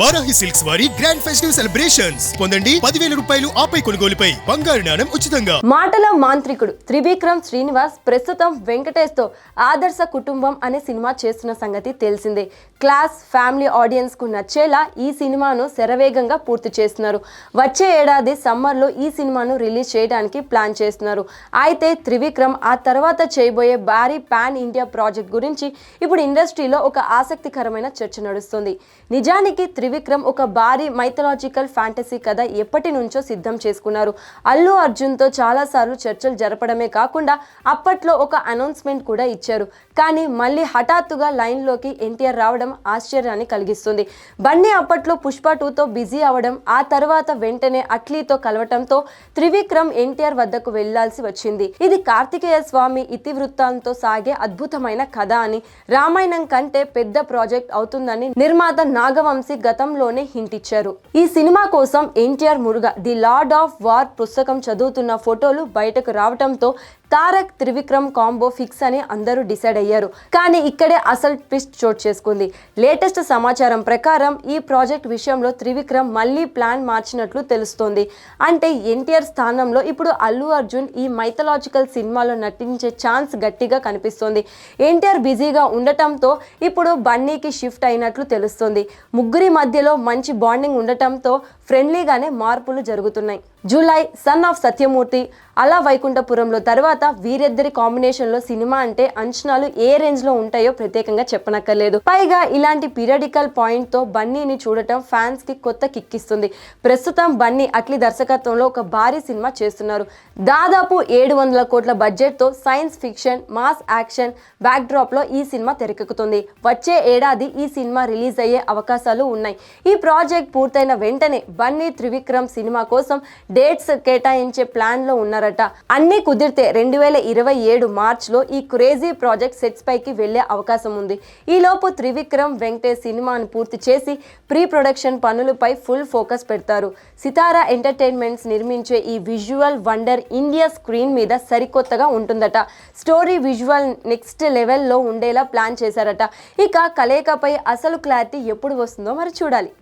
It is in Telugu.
వారాహి సిల్క్స్ వారి గ్రాండ్ ఫెస్టివ్ సెలబ్రేషన్స్ పొందండి 10,000 రూపాయలు ఆపై కొనుగోలుపై బంగారు నాణెం ఉచితంగా. మాటల మాంత్రికుడు త్రివిక్రమ్ శ్రీనివాస్ ప్రస్తుతం వెంకటేష్ తో ఆదర్శ కుటుంబం అనే సినిమా చేస్తున్న సంగతి తెలిసిందే. క్లాస్ ఫ్యామిలీ ఆడియన్స్ కు నచ్చేలా ఈ సినిమాను శరవేగంగా పూర్తి చేస్తున్నారు. వచ్చే ఏడాది సమ్మర్ లో ఈ సినిమాను రిలీజ్ చేయడానికి ప్లాన్ చేస్తున్నారు. అయితే త్రివిక్రమ్ ఆ తర్వాత చేయబోయే భారీ పాన్ ఇండియా ప్రాజెక్ట్ గురించి ఇప్పుడు ఇండస్ట్రీలో ఒక ఆసక్తికరమైన చర్చ నడుస్తుంది. నిజానికి త్రివిక్రమ్ ఒక భారీ మైథలాజికల్ ఫ్యాంటసీ కథ ఎప్పటి నుంచో సిద్ధం చేసుకున్నారు. అల్లు అర్జున్ తో చాలా సార్లు చర్చలు జరపడమే కాకుండా అప్పట్లో ఒక అనౌన్స్మెంట్ కూడా ఇచ్చారు. కానీ మళ్ళీ హఠాత్తుగా లైన్ లోకి ఎన్టీఆర్ రావడం ఆశ్చర్యాన్ని కలిగిస్తుంది. బన్నీ అప్పట్లో పుష్ప 2తో బిజీ అవడం, ఆ తర్వాత వెంటనే అట్లీతో కలవటంతో త్రివిక్రమ్ ఎన్టీఆర్ వద్దకు వెళ్లాల్సి వచ్చింది. ఇది కార్తికేయ స్వామి ఇతివృత్తంతో సాగే అద్భుతమైన కథ అని, రామాయణం కంటే పెద్ద ప్రాజెక్ట్ అవుతుందని నిర్మాత నాగవంశీ గతంలోనే హింట్ ఇచ్చారు. ఈ సినిమా కోసం NTR Muruga the lord of war పుస్తకం చదువుతున్న ఫోటోలు బయటకు రావడంతో తారక్ త్రివిక్రమ్ కాంబో ఫిక్స్ అని అందరూ డిసైడ్ అయ్యారు. కానీ ఇక్కడే అసలు ట్విస్ట్ చోటు చేసుకుంది. లేటెస్ట్ సమాచారం ప్రకారం ఈ ప్రాజెక్ట్ విషయంలో త్రివిక్రమ్ మళ్ళీ ప్లాన్ మార్చినట్లు తెలుస్తోంది. అంటే ఎన్టీఆర్ స్థానంలో ఇప్పుడు అల్లు అర్జున్ ఈ మైథలాజికల్ సినిమాలో నటించే ఛాన్స్ గట్టిగా కనిపిస్తోంది. ఎన్టీఆర్ బిజీగా ఉండటంతో ఇప్పుడు బన్నీకి షిఫ్ట్ అయినట్లు తెలుస్తోంది. ముగ్గురి మధ్యలో మంచి బాండింగ్ ఉండటంతో ఫ్రెండ్లీగానే మార్పులు జరుగుతున్నాయి. జూలై, సన్ ఆఫ్ సత్యమూర్తి, అలా వైకుంఠపురంలో తర్వాత వీరిద్దరి కాంబినేషన్లో సినిమా అంటే అంచనాలు ఏ రేంజ్లో ఉంటాయో ప్రత్యేకంగా చెప్పనక్కర్లేదు. పైగా ఇలాంటి పీరియడికల్ పాయింట్తో బన్నీని చూడటం ఫ్యాన్స్కి కొత్త కిక్కిస్తుంది. ప్రస్తుతం బన్నీ అట్లీ దర్శకత్వంలో ఒక భారీ సినిమా చేస్తున్నారు. దాదాపు 700 కోట్ల బడ్జెట్తో సైన్స్ ఫిక్షన్, మాస్ యాక్షన్ బ్యాక్డ్రాప్లో ఈ సినిమా తెరకెక్కుతుంది. వచ్చే ఏడాది ఈ సినిమా రిలీజ్ అయ్యే అవకాశాలు ఉన్నాయి. ఈ ప్రాజెక్ట్ పూర్తయిన వెంటనే బన్నీ త్రివిక్రమ్ సినిమా కోసం డేట్స్ కేటాయించే ప్లాన్లో ఉన్నారట. అన్నీ కుదిరితే 2027 మార్చ్లో ఈ క్రేజీ ప్రాజెక్ట్ సెట్స్ పైకి వెళ్లే అవకాశం ఉంది. ఈలోపు త్రివిక్రమ్ వెంకటేష్ సినిమాను పూర్తి చేసి ప్రీ ప్రొడక్షన్ పనులపై ఫుల్ ఫోకస్ పెడతారు. సితారా ఎంటర్టైన్మెంట్స్ నిర్మించే ఈ విజువల్ వండర్ ఇండియా స్క్రీన్ మీద సరికొత్తగా ఉంటుందట. స్టోరీ విజువల్ నెక్స్ట్ లెవెల్లో ఉండేలా ప్లాన్ చేశారట. ఇక కలయికపై అసలు క్లారిటీ ఎప్పుడు వస్తుందో మరి చూడాలి.